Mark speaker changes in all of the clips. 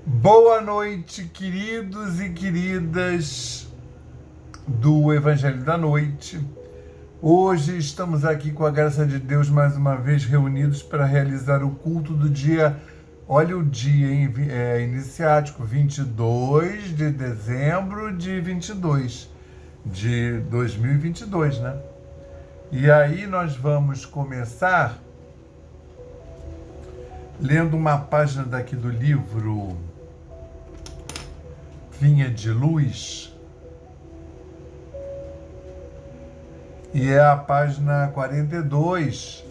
Speaker 1: Boa noite, queridos e queridas do Evangelho da Noite. Hoje estamos aqui com a graça de Deus mais uma vez reunidos para realizar o culto do dia, olha o dia, hein? Iniciático, 22 de dezembro de 2022, né? E aí nós vamos começar lendo uma página daqui do livro Vinha de Luz, e é a página 42,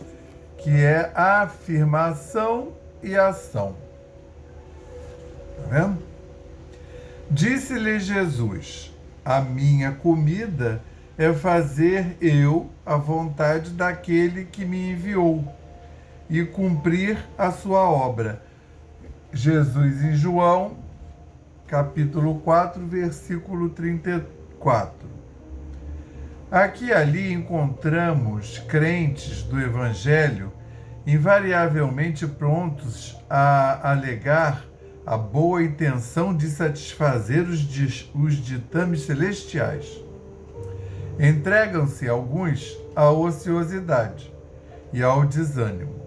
Speaker 1: que é a afirmação e ação. Tá vendo? Disse-lhe Jesus: a minha comida é fazer eu a vontade daquele que me enviou e cumprir a sua obra. Jesus em João, capítulo 4, versículo 34. Aqui e ali encontramos crentes do Evangelho invariavelmente prontos a alegar a boa intenção de satisfazer os ditames celestiais. Entregam-se alguns à ociosidade e ao desânimo.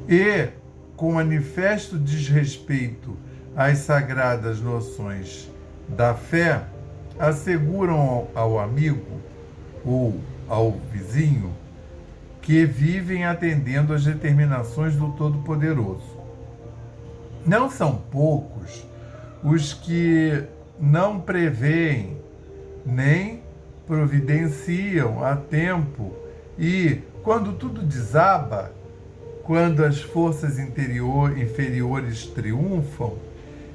Speaker 1: E, com manifesto desrespeito às sagradas noções da fé, asseguram ao amigo ou ao vizinho que vivem atendendo às determinações do Todo-Poderoso. Não são poucos os que não preveem nem providenciam a tempo e, quando tudo desaba, quando as forças inferiores triunfam,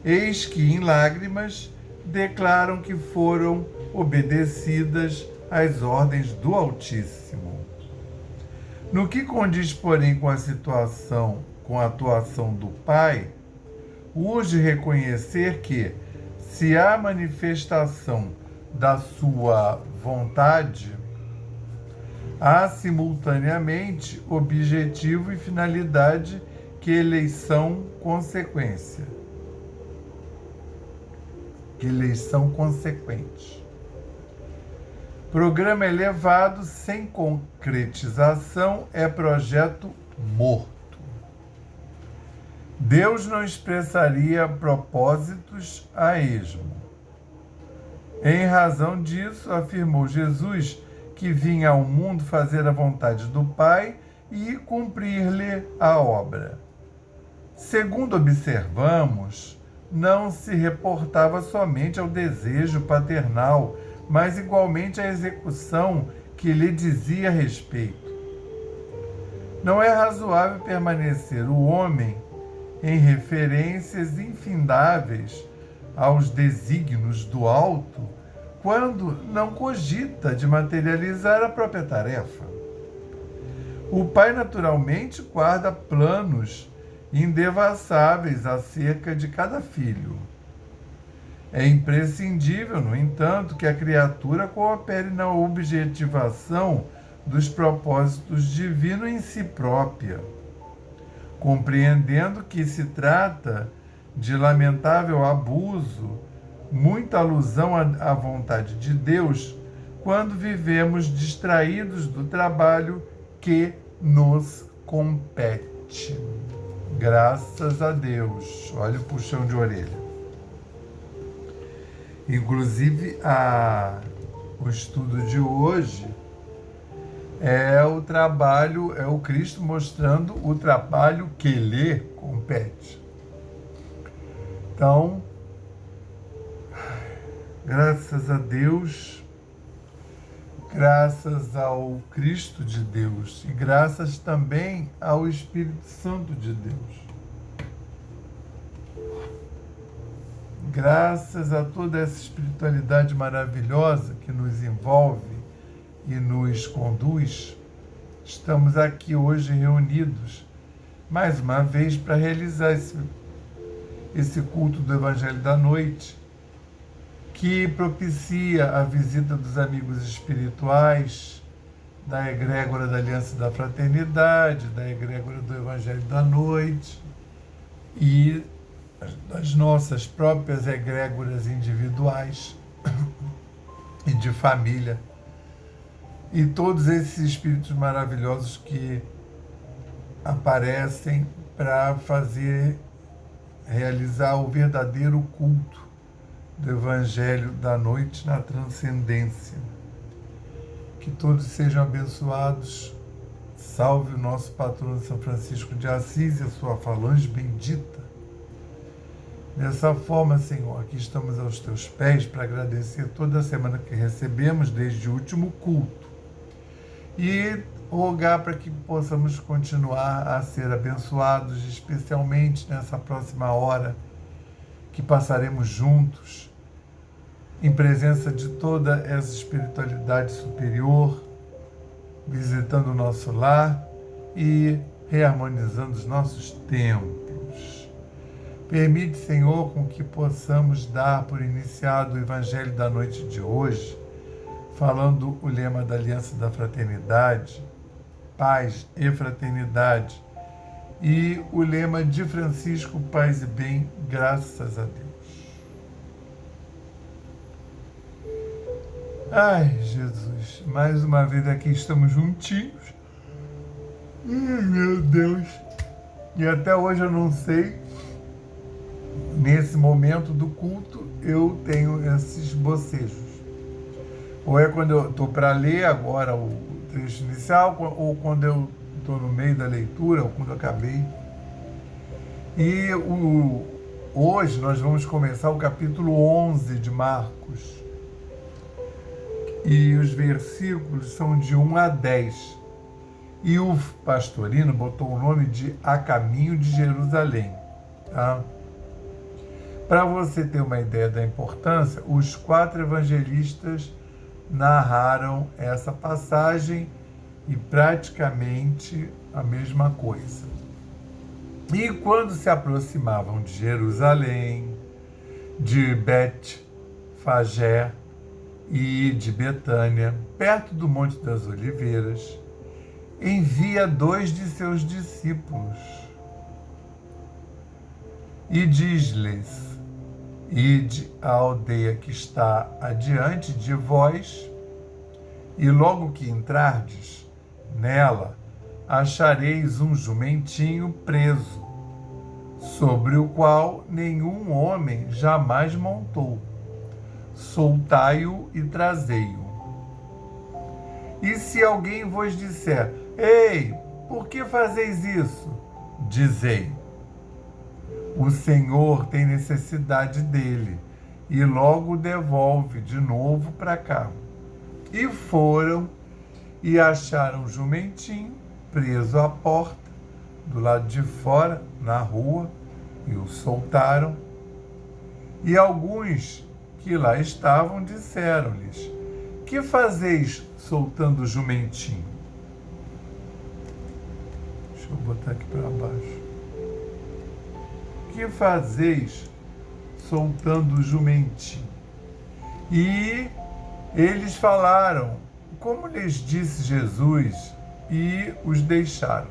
Speaker 1: eis que, em lágrimas, declaram que foram obedecidas às ordens do Altíssimo. No que condiz, porém, com a atuação do Pai, urge reconhecer que, se há manifestação da sua vontade, há simultaneamente objetivo e finalidade que eleição consequência. Consequente. Programa elevado sem concretização é projeto morto. Deus não expressaria propósitos a esmo. Em razão disso, afirmou Jesus que vinha ao mundo fazer a vontade do Pai e cumprir-lhe a obra. Segundo observamos, não se reportava somente ao desejo paternal, mas igualmente à execução que lhe dizia respeito. Não é razoável permanecer o homem em referências infindáveis aos desígnios do alto, quando não cogita de materializar a própria tarefa. O Pai naturalmente guarda planos indevassáveis acerca de cada filho. É imprescindível, no entanto, que a criatura coopere na objetivação dos propósitos divinos em si própria, compreendendo que se trata de lamentável abuso, muita alusão à vontade de Deus, quando vivemos distraídos do trabalho que nos compete. Graças a Deus. Olha o puxão de orelha. Inclusive, o estudo de hoje é o Cristo mostrando o trabalho que lhe compete. Então, graças a Deus, graças ao Cristo de Deus e graças também ao Espírito Santo de Deus. Graças a toda essa espiritualidade maravilhosa que nos envolve e nos conduz, estamos aqui hoje reunidos, mais uma vez, para realizar esse culto do Evangelho da Noite, que propicia a visita dos amigos espirituais, da egrégora da Aliança da Fraternidade, da egrégora do Evangelho da Noite e das nossas próprias egrégoras individuais e de família, e todos esses espíritos maravilhosos que aparecem para realizar o verdadeiro culto do Evangelho da noite na transcendência. Que todos sejam abençoados. Salve o nosso patrono São Francisco de Assis e a sua falange bendita. Dessa forma, Senhor, aqui estamos aos teus pés para agradecer toda a semana que recebemos desde o último culto e rogar para que possamos continuar a ser abençoados, especialmente nessa próxima hora que passaremos juntos, em presença de toda essa espiritualidade superior, visitando o nosso lar e reharmonizando os nossos templos. Permite, Senhor, com que possamos dar por iniciado o Evangelho da noite de hoje, falando o lema da Aliança da Fraternidade, paz e fraternidade, e o lema de Francisco, paz e bem, graças a Deus. Ai, Jesus, mais uma vez aqui estamos juntinhos. Meu Deus. E até hoje eu não sei, nesse momento do culto, eu tenho esses bocejos. Ou é quando eu estou para ler agora o trecho inicial, ou quando eu estou no meio da leitura, ou quando eu acabei. E hoje nós vamos começar o capítulo 11 de Marcos. E os versículos são de 1 a 10. E o pastorino botou o nome de A Caminho de Jerusalém. Tá? Para você ter uma ideia da importância, os 4 evangelistas narraram essa passagem e praticamente a mesma coisa. E quando se aproximavam de Jerusalém, de Bet-Fagé e de Betânia, perto do Monte das Oliveiras, envia 2 de seus discípulos e diz-lhes: Ide à aldeia que está adiante de vós, e logo que entrardes nela, achareis um jumentinho preso, sobre o qual nenhum homem jamais montou. Soltai-o e trazei-o. E se alguém vos disser: Ei, por que fazeis isso? Dizei: O Senhor tem necessidade dele, e logo o devolve de novo para cá. E foram e acharam o jumentinho preso à porta, do lado de fora, na rua, e o soltaram. E alguns que lá estavam disseram-lhes: Que fazeis soltando o jumentinho? Deixa eu botar aqui para baixo. Que fazeis soltando o jumentinho? E eles falaram como lhes disse Jesus, e os deixaram.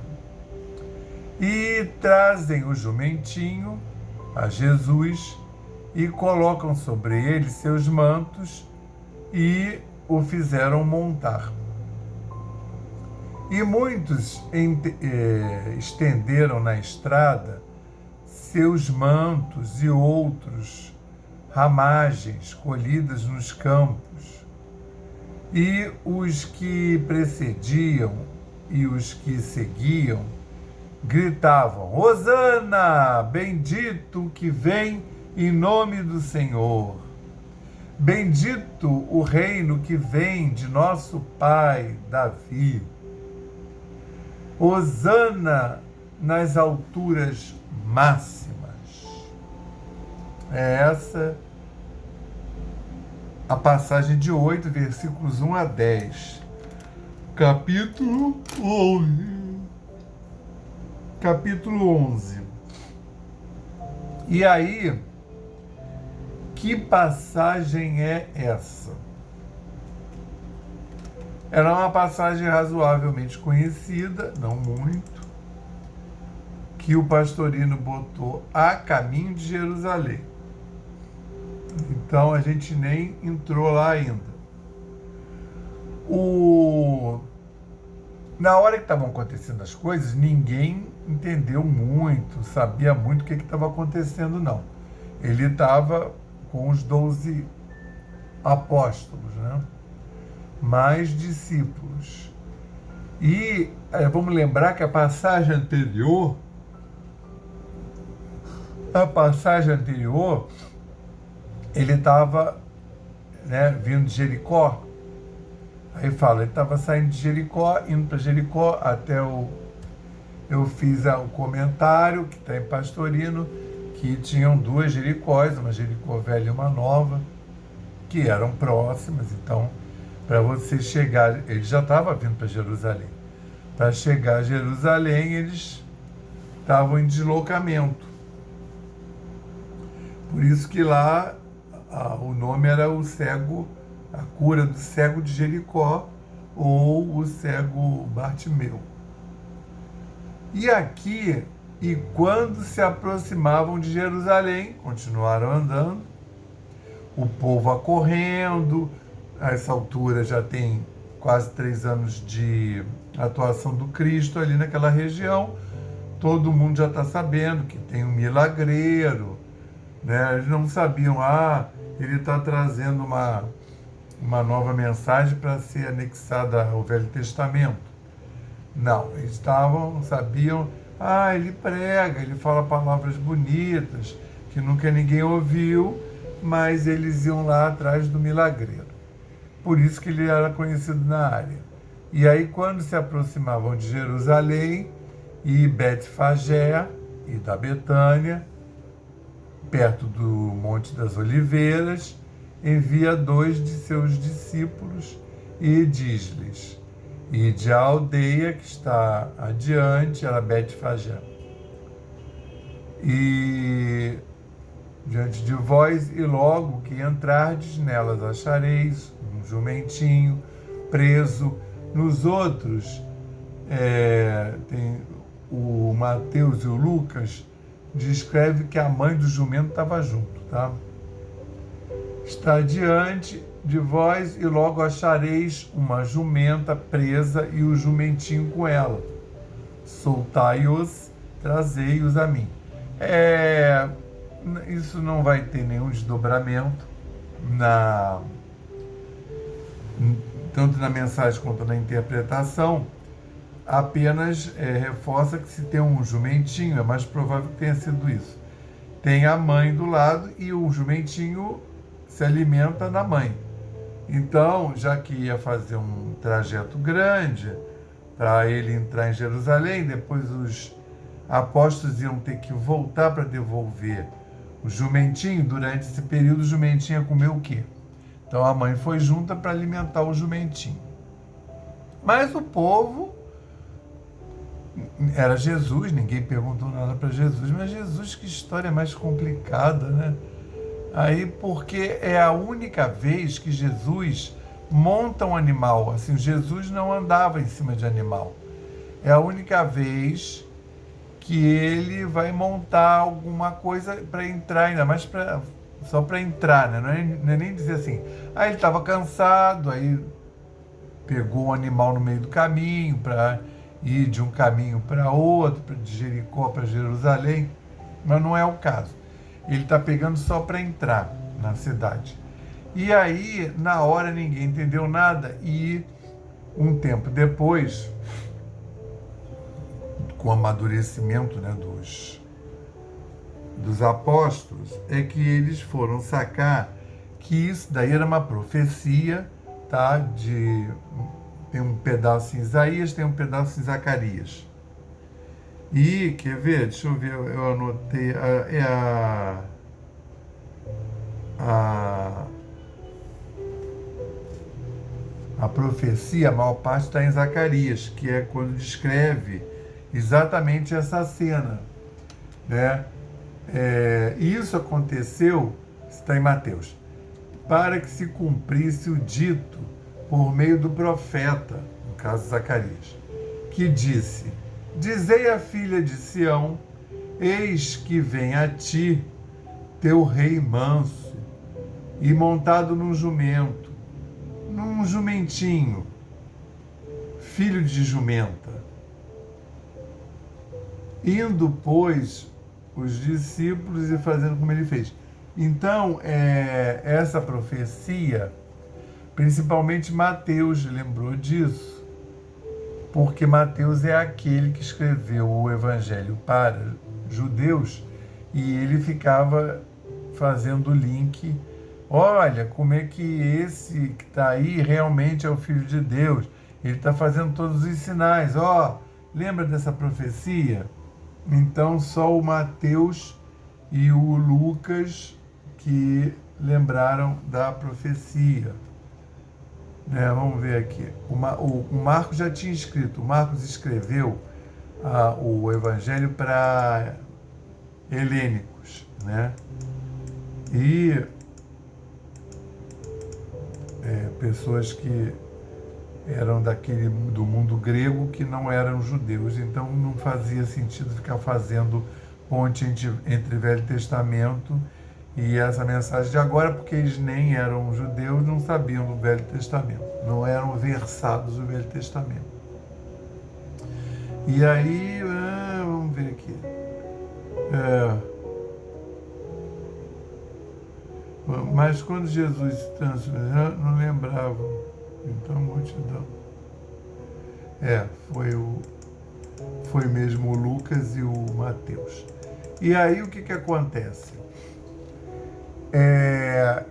Speaker 1: E trazem o jumentinho a Jesus e colocam sobre ele seus mantos e o fizeram montar. E muitos estenderam na estrada seus mantos e outros ramagens colhidas nos campos. E os que precediam e os que seguiam gritavam: Hosana, bendito que vem em nome do Senhor. Bendito o reino que vem de nosso pai Davi. Hosana nas alturas máximas. É essa a passagem de 8, versículos 1 a 10. Capítulo 11. Capítulo 11. E aí, que passagem é essa? Era uma passagem razoavelmente conhecida, não muito, que o pastorino botou a caminho de Jerusalém. Então a gente nem entrou lá ainda. Na hora que estavam acontecendo as coisas, ninguém entendeu muito, sabia muito o que estava acontecendo, não. Ele estava com os 12 apóstolos, né? Mais discípulos. E vamos lembrar que a passagem anterior, ele estava, né, vindo de Jericó. Aí fala, ele estava saindo de Jericó, indo para Jericó, eu fiz o comentário, que está em Pastorino, que tinham 2 Jericós, uma Jericó velha e uma nova, que eram próximas. Então, para você chegar, ele já estava vindo para Jerusalém. Para chegar a Jerusalém, eles estavam em deslocamento. Por isso que lá o nome era o cego, a cura do cego de Jericó, ou o cego Bartimeu. E aqui, e quando se aproximavam de Jerusalém, continuaram andando, o povo acorrendo. A essa altura já tem quase 3 anos de atuação do Cristo ali naquela região. Todo mundo já está sabendo que tem um milagreiro, né? Eles não sabiam, ele está trazendo uma nova mensagem para ser anexada ao Velho Testamento. Não, eles sabiam, ele prega, ele fala palavras bonitas, que nunca ninguém ouviu, mas eles iam lá atrás do milagreiro. Por isso que ele era conhecido na área. E aí, quando se aproximavam de Jerusalém e Betfagé e da Betânia, perto do Monte das Oliveiras, envia 2 de seus discípulos e diz-lhes: ide à aldeia que está adiante, era Betfagé. E diante de vós, e logo que entrardes nelas achareis um jumentinho preso. Nos outros, tem o Mateus e o Lucas, descreve que a mãe do jumento estava junto, tá? Está diante de vós e logo achareis uma jumenta presa e o jumentinho com ela. Soltai-os, trazei-os a mim. Isso não vai ter nenhum desdobramento tanto na mensagem quanto na interpretação. Apenas reforça que se tem um jumentinho, é mais provável que tenha sido isso. Tem a mãe do lado e o jumentinho se alimenta da mãe. Então, já que ia fazer um trajeto grande para ele entrar em Jerusalém, depois os apóstolos iam ter que voltar para devolver o jumentinho. Durante esse período, o jumentinho ia comer o quê? Então, a mãe foi junta para alimentar o jumentinho. Mas o povo... Era Jesus, ninguém perguntou nada para Jesus, mas Jesus, que história mais complicada, né? Aí, porque é a única vez que Jesus monta um animal. Assim, Jesus não andava em cima de animal. É a única vez que ele vai montar alguma coisa para entrar, ainda mais só para entrar, né? Não é nem dizer assim, ele estava cansado, aí pegou um animal no meio do caminho para ir de um caminho para outro, de Jericó para Jerusalém, mas não é o caso. Ele está pegando só para entrar na cidade. E aí, na hora, ninguém entendeu nada, e um tempo depois, com o amadurecimento, né, dos apóstolos, é que eles foram sacar que isso daí era uma profecia, tá? Tem um pedaço em Isaías, tem um pedaço em Zacarias. E, quer ver? Deixa eu ver, eu anotei. A profecia, a maior parte está em Zacarias, que é quando descreve exatamente essa cena, né? Isso aconteceu, está em Mateus, para que se cumprisse o dito por meio do profeta, no caso Zacarias, que disse: dizei à filha de Sião Eis que vem a ti teu rei manso e montado num jumento, num jumentinho, filho de jumenta. Indo, pois, os discípulos e fazendo como ele fez. Então, essa profecia, principalmente Mateus lembrou disso, porque Mateus é aquele que escreveu o Evangelho para judeus e ele ficava fazendo o link. Olha, como é que esse que está aí realmente é o Filho de Deus. Ele está fazendo todos os sinais. Lembra dessa profecia? Então, só o Mateus e o Lucas que lembraram da profecia. Vamos ver aqui. O Marcos já tinha escrito. O Marcos escreveu o Evangelho para helênicos, né? E pessoas que eram do mundo grego que não eram judeus, então não fazia sentido ficar fazendo ponte entre Velho Testamento e essa mensagem de agora, porque eles nem eram judeus, não sabiam do Velho Testamento, não eram versados do Velho Testamento. E aí, vamos ver aqui. Mas quando Jesus se transfigurou, não lembrava. Então, multidão. Foi mesmo o Lucas e o Mateus. E aí, o que acontece?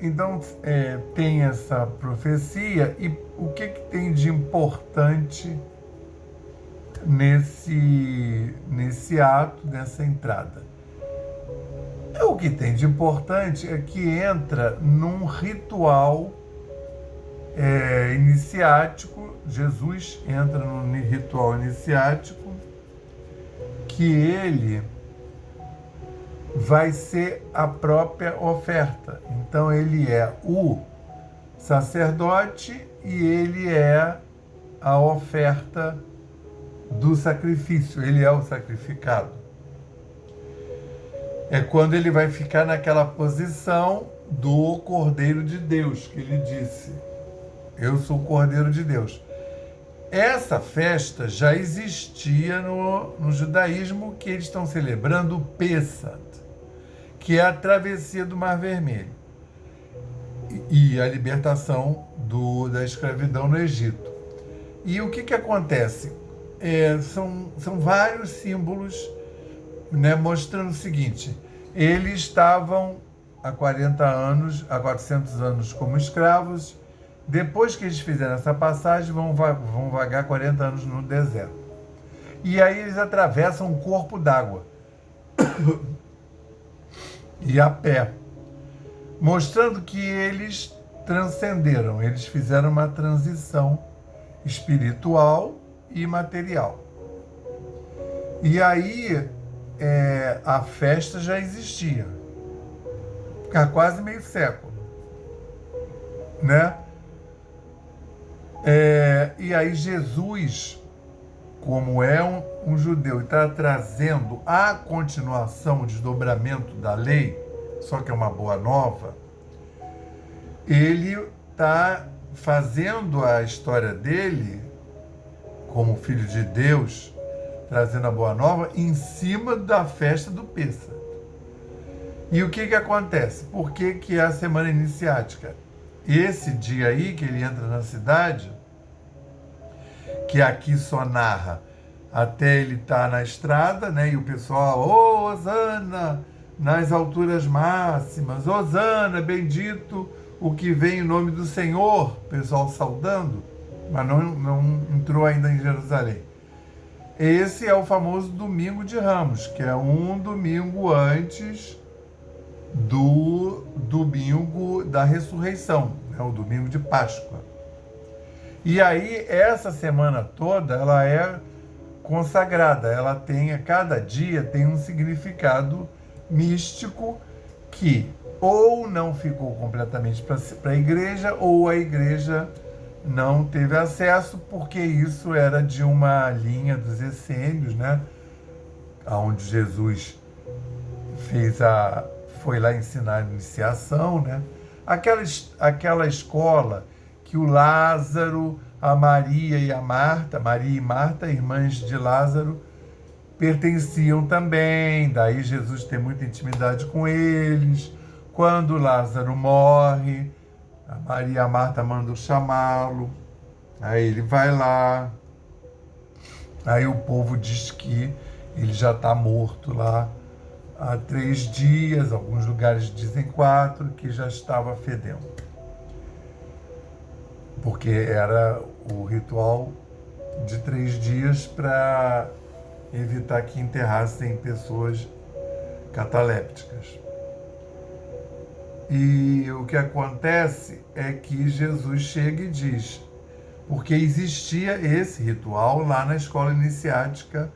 Speaker 1: Então, tem essa profecia, e o que tem de importante nesse ato, nessa entrada? O que tem de importante é que entra num ritual iniciático. Jesus entra num ritual iniciático que ele vai ser a própria oferta. Então ele é o sacerdote e ele é a oferta do sacrifício, ele é o sacrificado. É quando ele vai ficar naquela posição do Cordeiro de Deus, que ele disse: eu sou o Cordeiro de Deus. Essa festa já existia no judaísmo, que eles estão celebrando o Pessach, que é a travessia do Mar Vermelho e a libertação da escravidão no Egito. E o que acontece? São vários símbolos, né, mostrando o seguinte: eles estavam há 40 anos, há 400 anos como escravos. Depois que eles fizeram essa passagem, vão vagar 40 anos no deserto. E aí eles atravessam um corpo d'água e a pé, mostrando que eles transcenderam, eles fizeram uma transição espiritual e material. E aí a festa já existia há quase meio século, né? E aí Jesus, como é um judeu e está trazendo a continuação, o desdobramento da lei, só que é uma boa nova, ele está fazendo a história dele como filho de Deus, trazendo a boa nova em cima da festa do Pêssego. E o que acontece? Por que é a semana iniciática? Esse dia aí que ele entra na cidade, que aqui só narra até ele estar na estrada, né? E o pessoal, Hosana, nas alturas máximas, Hosana, bendito o que vem em nome do Senhor, o pessoal saudando, mas não entrou ainda em Jerusalém. Esse é o famoso Domingo de Ramos, que é um domingo antes do domingo da ressurreição, né? O domingo de Páscoa. E aí, essa semana toda, ela é consagrada, ela tem, cada dia tem um significado místico que ou não ficou completamente para a igreja, ou a igreja não teve acesso, porque isso era de uma linha dos essênios, né? Onde Jesus foi lá ensinar a iniciação, né? Aquela escola que o Lázaro, a Maria e Marta, irmãs de Lázaro, pertenciam também. Daí Jesus tem muita intimidade com eles. Quando Lázaro morre, a Maria e a Marta mandam chamá-lo. Aí ele vai lá. Aí o povo diz que ele já está morto lá há 3 dias, alguns lugares dizem 4, que já estava fedendo. Porque era o ritual de 3 dias para evitar que enterrassem pessoas catalépticas. E o que acontece é que Jesus chega e diz, porque existia esse ritual lá na escola iniciática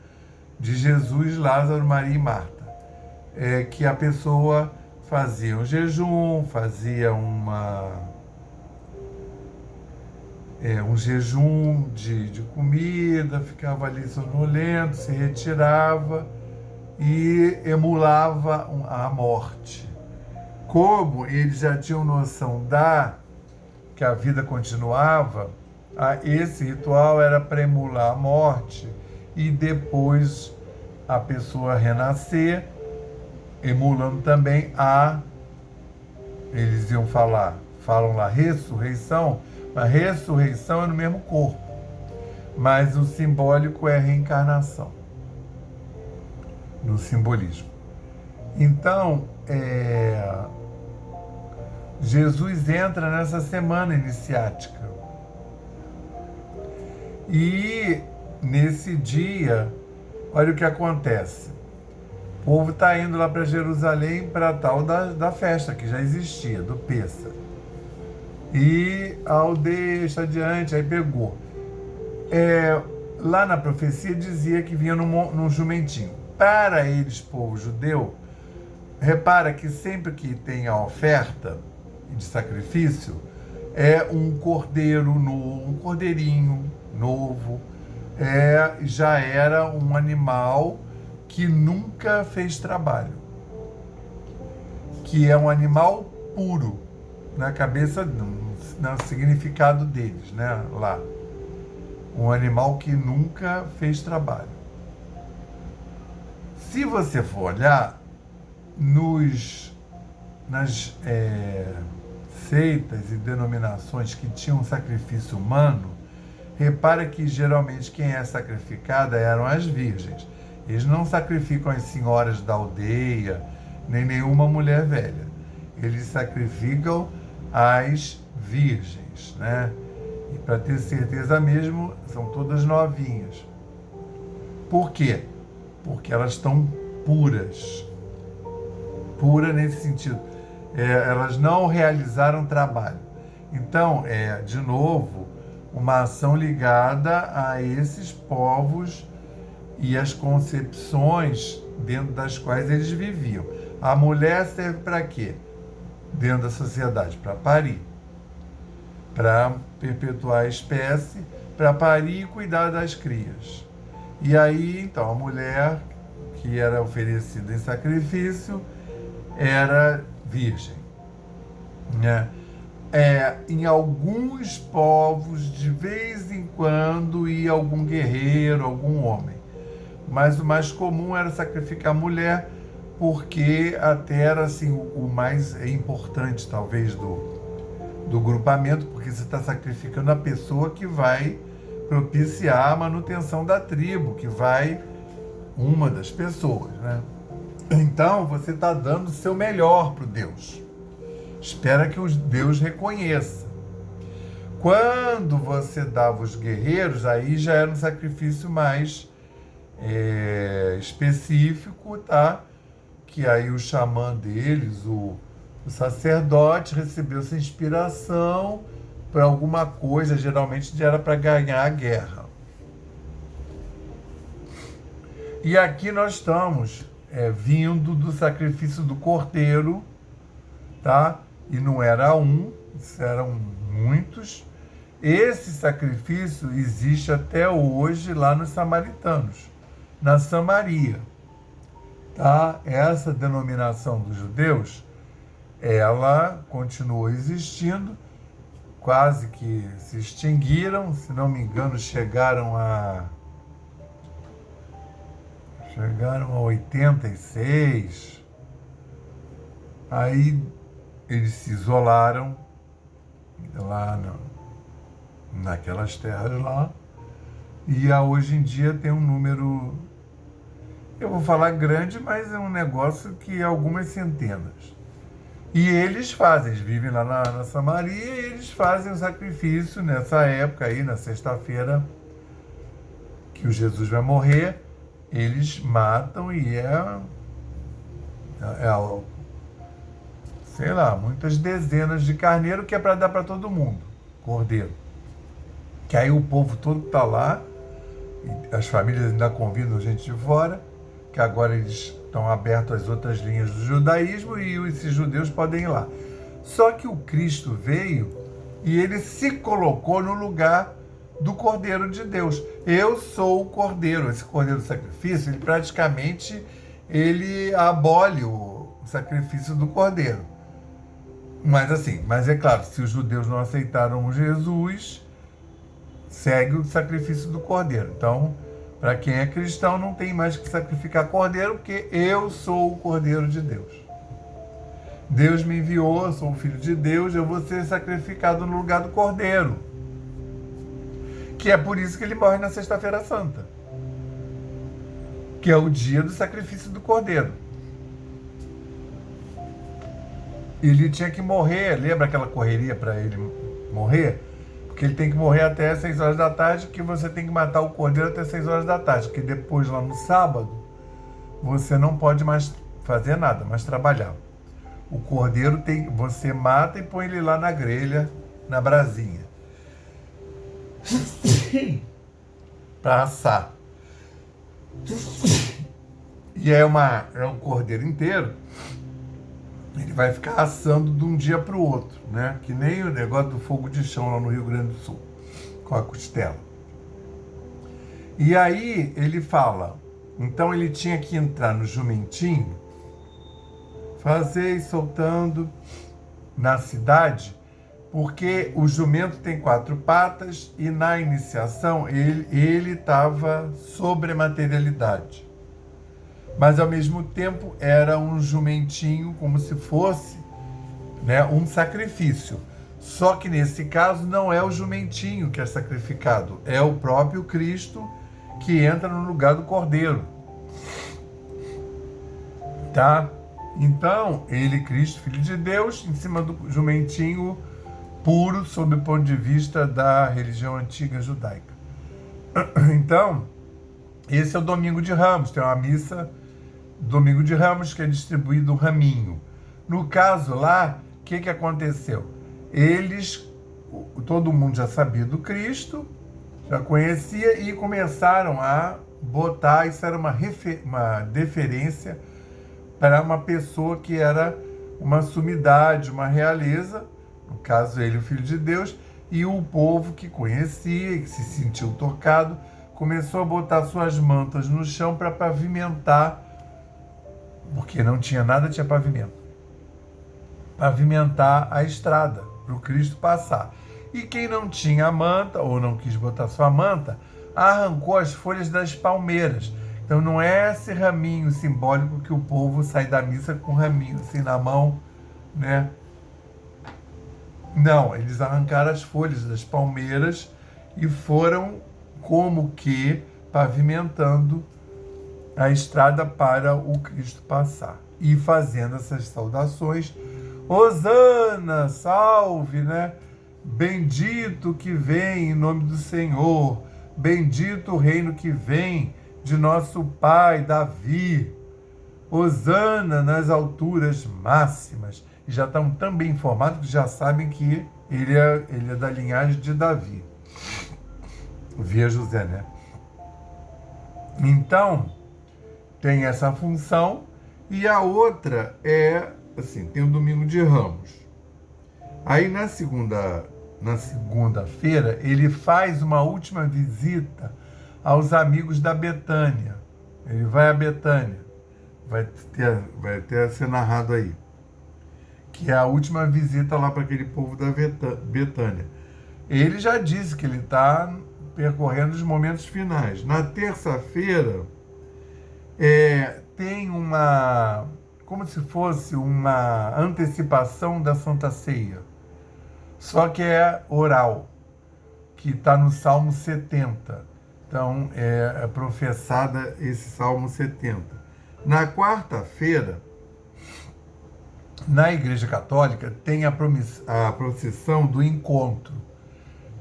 Speaker 1: de Jesus, Lázaro, Maria e Marta, que a pessoa fazia um jejum, fazia um jejum de comida, ficava ali sonolento, se retirava e emulava a morte. Como eles já tinham noção que a vida continuava, esse ritual era para emular a morte e depois a pessoa renascer, emulando também eles falam lá ressurreição, mas ressurreição é no mesmo corpo, mas o simbólico é a reencarnação, no simbolismo. Então, Jesus entra nessa semana iniciática. E nesse dia, olha o que acontece. O povo está indo lá para Jerusalém para a tal da festa que já existia, do Pêssego. E a aldeia está adiante, aí pegou. Lá na profecia dizia que vinha num jumentinho. Para eles, povo judeu, repara que sempre que tem a oferta de sacrifício, é um cordeiro novo, um cordeirinho novo, já era um animal que nunca fez trabalho, que é um animal puro, na cabeça, no significado deles, né, lá. Um animal que nunca fez trabalho. Se você for olhar, nas seitas e denominações que tinham sacrifício humano, repara que geralmente quem é sacrificada eram as virgens. Eles não sacrificam as senhoras da aldeia, nem nenhuma mulher velha. Eles sacrificam as virgens, né? E para ter certeza mesmo, são todas novinhas. Por quê? Porque elas estão puras. Pura nesse sentido. Elas não realizaram trabalho. Então, de novo, uma ação ligada a esses povos e as concepções dentro das quais eles viviam. A mulher serve para quê? Dentro da sociedade, para parir, para perpetuar a espécie, para parir e cuidar das crias. E aí, então, a mulher que era oferecida em sacrifício era virgem, né? Em alguns povos, de vez em quando, ia algum guerreiro, algum homem. Mas o mais comum era sacrificar a mulher, porque até era assim, o mais importante, talvez, do grupamento, porque você está sacrificando a pessoa que vai propiciar a manutenção da tribo, uma das pessoas, né? Então, você está dando o seu melhor para o Deus. Espera que o Deus reconheça. Quando você dava os guerreiros, aí já era um sacrifício mais específico, tá? Que aí o xamã deles, o sacerdote, recebeu essa inspiração para alguma coisa, geralmente era para ganhar a guerra. E aqui nós estamos vindo do sacrifício do cordeiro, tá? E não era eram muitos. Esse sacrifício existe até hoje lá nos samaritanos, na Samaria. tá? Essa denominação dos judeus, ela continuou existindo, quase que se extinguiram, se não me engano, chegaram a 86. Aí eles se isolaram lá naquelas terras lá, e hoje em dia tem um número, eu vou falar grande, mas é um negócio que é algumas centenas. E eles vivem lá na Samaria, e eles fazem o sacrifício nessa época aí, na sexta-feira, que o Jesus vai morrer, eles matam e sei lá, muitas dezenas de carneiro, que é para dar para todo mundo, cordeiro. Que aí o povo todo que está lá, e as famílias ainda convidam gente de fora, que agora eles estão abertos às outras linhas do judaísmo e esses judeus podem ir lá. Só que o Cristo veio e ele se colocou no lugar do Cordeiro de Deus. Eu sou o Cordeiro. Esse Cordeiro do sacrifício, ele praticamente abole o sacrifício do Cordeiro. Mas é claro, se os judeus não aceitaram Jesus, segue o sacrifício do Cordeiro. Então, para quem é cristão, não tem mais que sacrificar cordeiro, porque eu sou o Cordeiro de Deus. Deus me enviou, eu sou o Filho de Deus, eu vou ser sacrificado no lugar do cordeiro. Que é por isso que ele morre na Sexta-feira Santa, que é o dia do sacrifício do cordeiro. Ele tinha que morrer, lembra aquela correria para ele morrer? Porque ele tem que morrer até 6 horas da tarde, que você tem que matar o cordeiro até 6 horas da tarde, que depois, lá no sábado, você não pode mais fazer nada, mais trabalhar. O cordeiro você mata e põe ele lá na grelha, na brasinha, para assar. E é um cordeiro inteiro. Ele vai ficar assando de um dia para o outro, né? Que nem o negócio do fogo de chão lá no Rio Grande do Sul, com a costela. E aí ele fala, então ele tinha que entrar no jumentinho, fazer e soltando na cidade, porque o jumento tem 4 patas e na iniciação ele estava sobre a materialidade. Mas ao mesmo tempo era um jumentinho, como se fosse, né, um sacrifício. Só que nesse caso não é o jumentinho que é sacrificado, é o próprio Cristo que entra no lugar do cordeiro. Tá? Então, ele, Cristo, Filho de Deus, em cima do jumentinho puro, sob o ponto de vista da religião antiga judaica. Então, esse é o Domingo de Ramos, tem uma missa Domingo de Ramos que é distribuído um raminho. No caso lá, o que aconteceu? Todo mundo já sabia do Cristo, já conhecia e começaram a botar, isso era uma deferência para uma pessoa que era uma sumidade, uma realeza, no caso ele, o Filho de Deus, e o povo que conhecia e que se sentiu tocado, começou a botar suas mantas no chão para pavimentar, porque não tinha nada, tinha pavimento, pavimentar a estrada para o Cristo passar. E quem não tinha manta, ou não quis botar sua manta, arrancou as folhas das palmeiras. Então não é esse raminho simbólico que o povo sai da missa com um raminho assim na mão, né? Não, eles arrancaram as folhas das palmeiras e foram como que pavimentando a estrada para o Cristo passar. E fazendo essas saudações, Hosana, salve, né? Bendito que vem em nome do Senhor, bendito o reino que vem de nosso pai Davi, Hosana nas alturas máximas. E já estão tão bem informados que já sabem que ele é da linhagem de Davi, via José, né? Então, tem essa função. E a outra é, assim, tem o Domingo de Ramos. Aí na segunda-feira, ele faz uma última visita aos amigos da Betânia. Ele vai a Betânia, vai ter a ser narrado aí, que é a última visita lá para aquele povo da Betânia. Ele já disse que ele está percorrendo os momentos finais. Na terça-feira, tem como se fosse uma antecipação da Santa Ceia, só que é oral, que está no Salmo 70. Então, é professada esse Salmo 70. Na quarta-feira, na Igreja Católica, tem a procissão do encontro,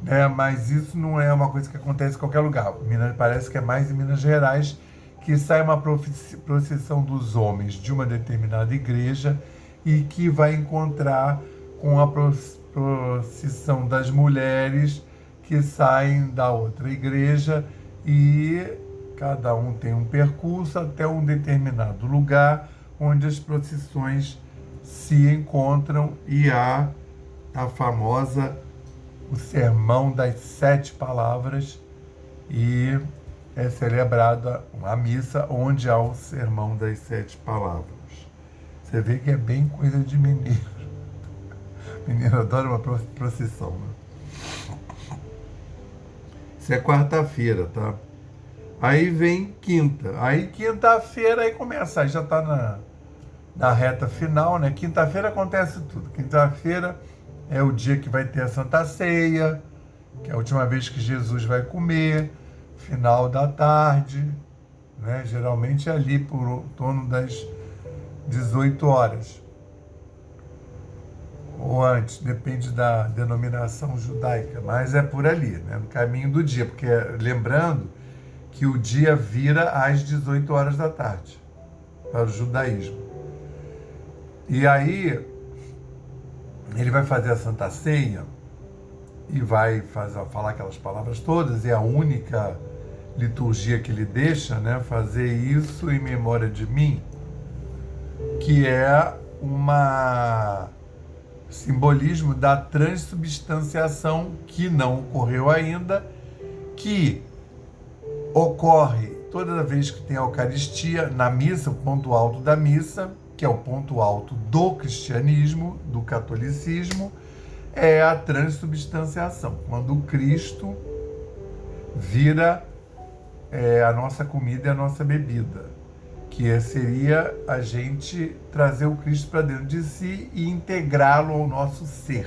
Speaker 1: né? Mas isso não é uma coisa que acontece em qualquer lugar. Parece que é mais em Minas Gerais, que sai uma procissão dos homens de uma determinada igreja e que vai encontrar com a procissão das mulheres que saem da outra igreja, e cada um tem um percurso até um determinado lugar onde as procissões se encontram, e há o sermão das 7 palavras, e é celebrada a missa onde há o sermão das 7 palavras. Você vê que é bem coisa de mineiro. Mineiro adora uma procissão, né? Isso é quarta-feira, tá? Aí vem quinta. Aí quinta-feira aí começa, aí já está na reta final, né? Quinta-feira acontece tudo. Quinta-feira é o dia que vai ter a Santa Ceia, que é a última vez que Jesus vai comer, final da tarde, né? Geralmente é ali por torno das 18 horas. Ou antes, depende da denominação judaica, mas é por ali, né? No caminho do dia, porque lembrando que o dia vira às 18 horas da tarde, para o judaísmo. E aí, ele vai fazer a Santa Ceia e vai falar aquelas palavras todas, é a única liturgia que ele deixa, né? Fazer isso em memória de mim, que é simbolismo da transubstanciação, que não ocorreu ainda, que ocorre toda vez que tem a Eucaristia, na missa, o ponto alto da missa, que é o ponto alto do cristianismo, do catolicismo, é a transubstanciação, quando o Cristo vira a nossa comida e a nossa bebida, que seria a gente trazer o Cristo para dentro de si e integrá-lo ao nosso ser.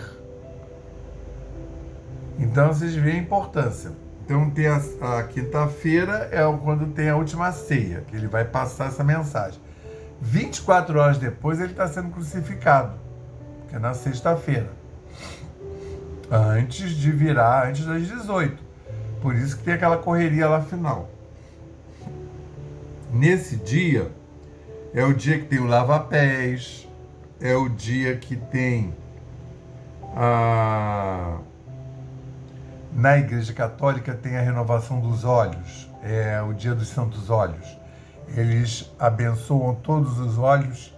Speaker 1: Então vocês veem a importância. Então tem a quinta-feira, quando tem a última ceia, que ele vai passar essa mensagem. 24 horas depois ele está sendo crucificado, que é na sexta-feira, antes das 18. Por isso que tem aquela correria lá final. Nesse dia, é o dia que tem o lava-pés, é o dia que tem na Igreja Católica tem a renovação dos óleos, é o dia dos santos óleos. Eles abençoam todos os óleos,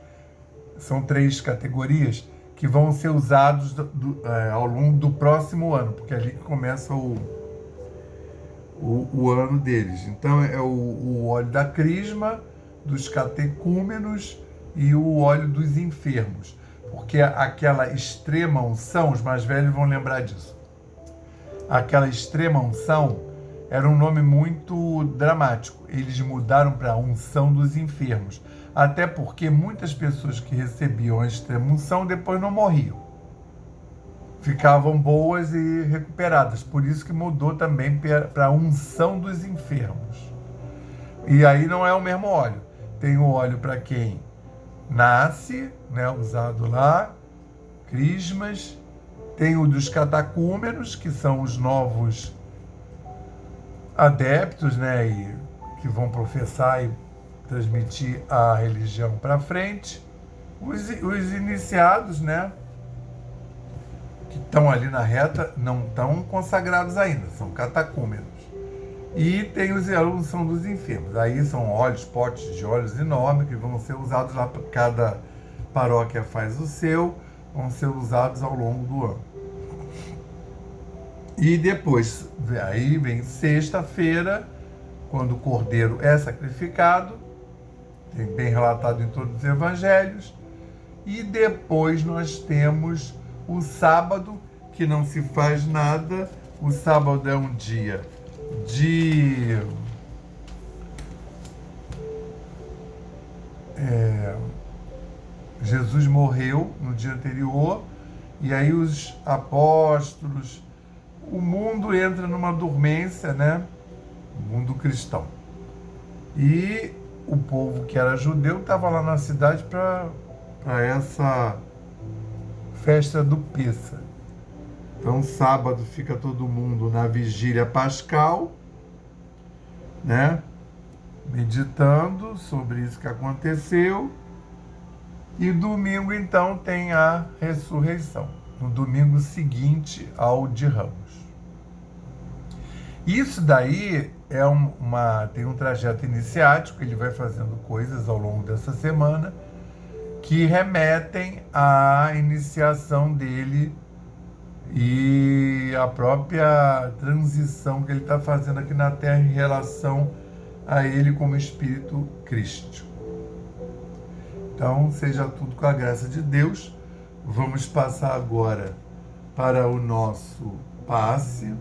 Speaker 1: são 3 categorias que vão ser usados ao longo do próximo ano, porque é ali que começa o ano deles. Então é o óleo da crisma, dos catecúmenos e o óleo dos enfermos, porque aquela extrema unção, os mais velhos vão lembrar disso, aquela extrema unção era um nome muito dramático. Eles mudaram para unção dos enfermos, até porque muitas pessoas que recebiam a extrema unção depois não morriam, ficavam boas e recuperadas. Por isso que mudou também para a unção dos enfermos. E aí não é o mesmo óleo. Tem o óleo para quem nasce, né, usado lá, crismas. Tem o dos catecúmenos, que são os novos adeptos, né, e que vão professar e transmitir a religião para frente. Os iniciados, né, que estão ali na reta, não estão consagrados ainda, são catecúmenos. E tem a unção dos enfermos. Aí são potes de óleos enormes que vão ser usados lá, cada paróquia faz o seu, vão ser usados ao longo do ano. E depois, aí vem sexta-feira, quando o cordeiro é sacrificado, tem bem relatado em todos os evangelhos. E depois nós temos o sábado, que não se faz nada. O sábado é um dia de Jesus morreu no dia anterior, e aí os apóstolos, o mundo entra numa dormência, né? O mundo cristão. E o povo que era judeu estava lá na cidade para essa festa do Pêssar. Então, sábado fica todo mundo na vigília pascal, né? Meditando sobre isso que aconteceu. E domingo, então, tem a ressurreição, no domingo seguinte ao de Ramos. Isso daí tem um trajeto iniciático, ele vai fazendo coisas ao longo dessa semana que remetem à iniciação dele e a própria transição que ele está fazendo aqui na Terra em relação a ele como espírito crístico. Então, seja tudo com a graça de Deus. Vamos passar agora para o nosso passe,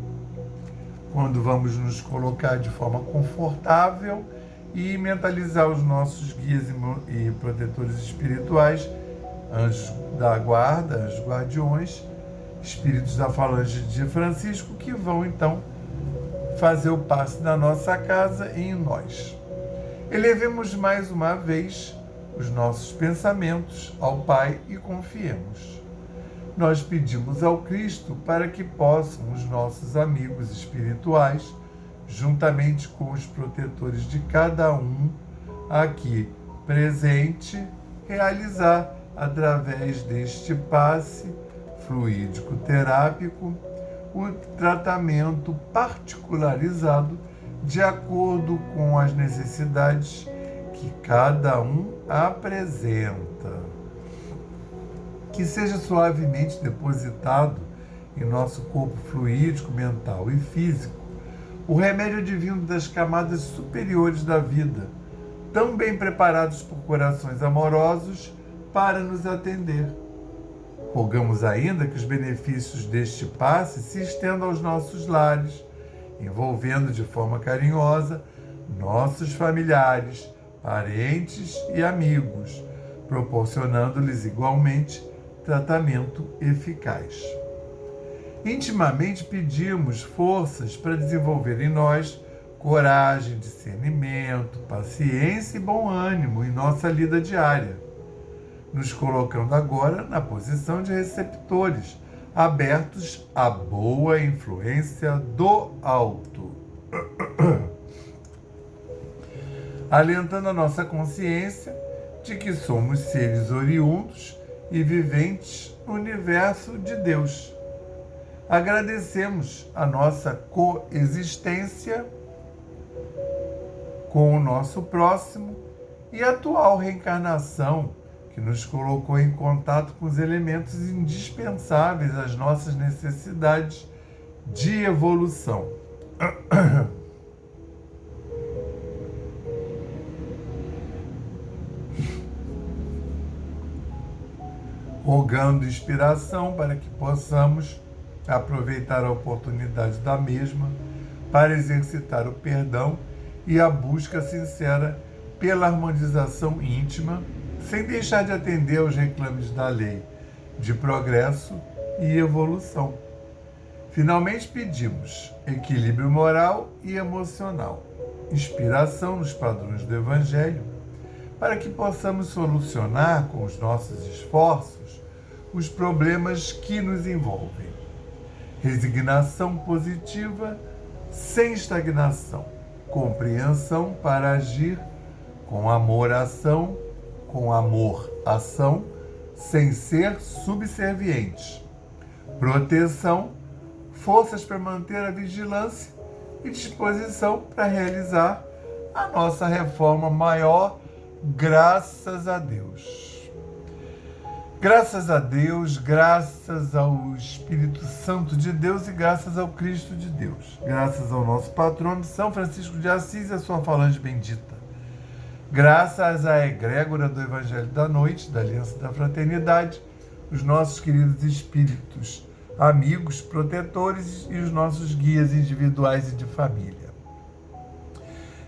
Speaker 1: quando vamos nos colocar de forma confortável e mentalizar os nossos guias e protetores espirituais, anjos da guarda, anjos guardiões, espíritos da falange de Francisco, que vão então fazer o passe na nossa casa e em nós. Elevemos mais uma vez os nossos pensamentos ao Pai e confiemos. Nós pedimos ao Cristo para que possam os nossos amigos espirituais, juntamente com os protetores de cada um aqui presente, realizar através deste passe fluídico-terápico o tratamento particularizado de acordo com as necessidades que cada um apresenta. Que seja suavemente depositado em nosso corpo fluídico, mental e físico o remédio divino das camadas superiores da vida, tão bem preparados por corações amorosos para nos atender. Rogamos ainda que os benefícios deste passe se estendam aos nossos lares, envolvendo de forma carinhosa nossos familiares, parentes e amigos, proporcionando-lhes igualmente tratamento eficaz. Intimamente pedimos forças para desenvolver em nós coragem, discernimento, paciência e bom ânimo em nossa lida diária, nos colocando agora na posição de receptores, abertos à boa influência do alto. Alentando a nossa consciência de que somos seres oriundos e viventes no universo de Deus. Agradecemos a nossa coexistência com o nosso próximo e a atual reencarnação que nos colocou em contato com os elementos indispensáveis às nossas necessidades de evolução. Rogando inspiração para que possamos aproveitar a oportunidade da mesma para exercitar o perdão e a busca sincera pela harmonização íntima, sem deixar de atender aos reclames da lei de progresso e evolução. Finalmente pedimos equilíbrio moral e emocional, inspiração nos padrões do Evangelho, para que possamos solucionar com os nossos esforços os problemas que nos envolvem. Resignação positiva sem estagnação, compreensão para agir com amor ação, sem ser subservientes. Proteção, forças para manter a vigilância e disposição para realizar a nossa reforma maior, graças a Deus. Graças a Deus, graças ao Espírito Santo de Deus e graças ao Cristo de Deus. Graças ao nosso patrono, São Francisco de Assis e a sua falange bendita. Graças à egrégora do Evangelho da Noite, da Aliança da Fraternidade, os nossos queridos espíritos, amigos, protetores e os nossos guias individuais e de família.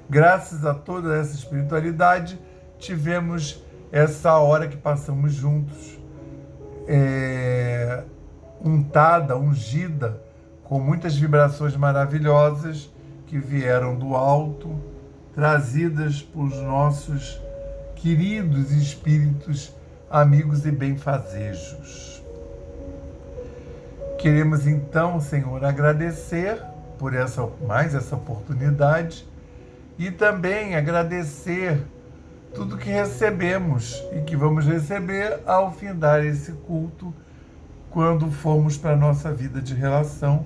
Speaker 1: Graças a toda essa espiritualidade, tivemos essa hora que passamos juntos, untada, ungida, com muitas vibrações maravilhosas que vieram do alto, trazidas por nossos queridos espíritos, amigos e benfazejos. Queremos então, Senhor, agradecer por mais essa oportunidade e também agradecer tudo que recebemos e que vamos receber ao findar esse culto, quando formos para a nossa vida de relação,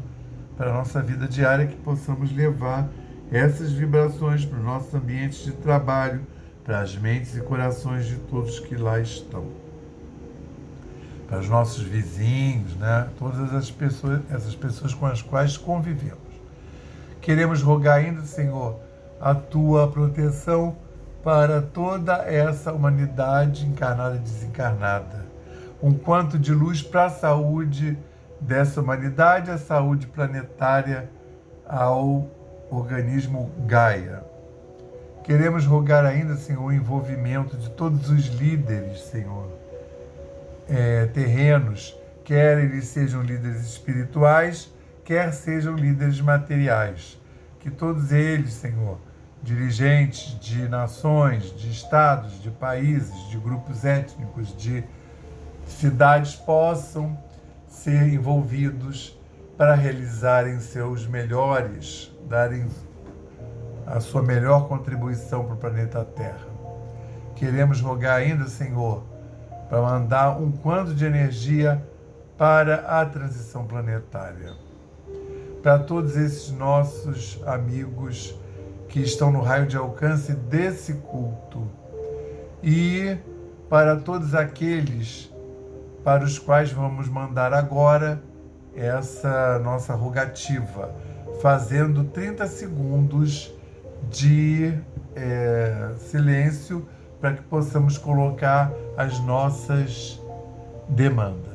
Speaker 1: para a nossa vida diária, que possamos levar essas vibrações para os nossos ambientes de trabalho, para as mentes e corações de todos que lá estão. Para os nossos vizinhos, né? Todas essas pessoas com as quais convivemos. Queremos rogar ainda, Senhor, a Tua proteção para toda essa humanidade encarnada e desencarnada. Um quanto de luz para a saúde dessa humanidade, a saúde planetária, ao organismo Gaia. Queremos rogar ainda, Senhor, o envolvimento de todos os líderes, Senhor, terrenos, quer eles sejam líderes espirituais, quer sejam líderes materiais. Que todos eles, Senhor, dirigentes de nações, de estados, de países, de grupos étnicos, de cidades, possam ser envolvidos para realizarem seus melhores, darem a sua melhor contribuição para o planeta Terra. Queremos rogar ainda, Senhor, para mandar um quanto de energia para a transição planetária. Para todos esses nossos amigos que estão no raio de alcance desse culto e para todos aqueles para os quais vamos mandar agora essa nossa rogativa, fazendo 30 segundos de silêncio para que possamos colocar as nossas demandas.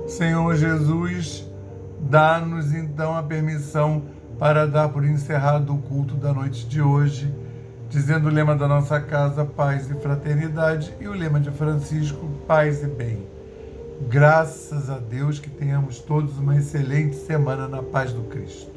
Speaker 1: Senhor Jesus, dá-nos então a permissão para dar por encerrado o culto da noite de hoje, dizendo o lema da nossa casa, paz e fraternidade, e o lema de Francisco, paz e bem. Graças a Deus, que tenhamos todos uma excelente semana na paz do Cristo.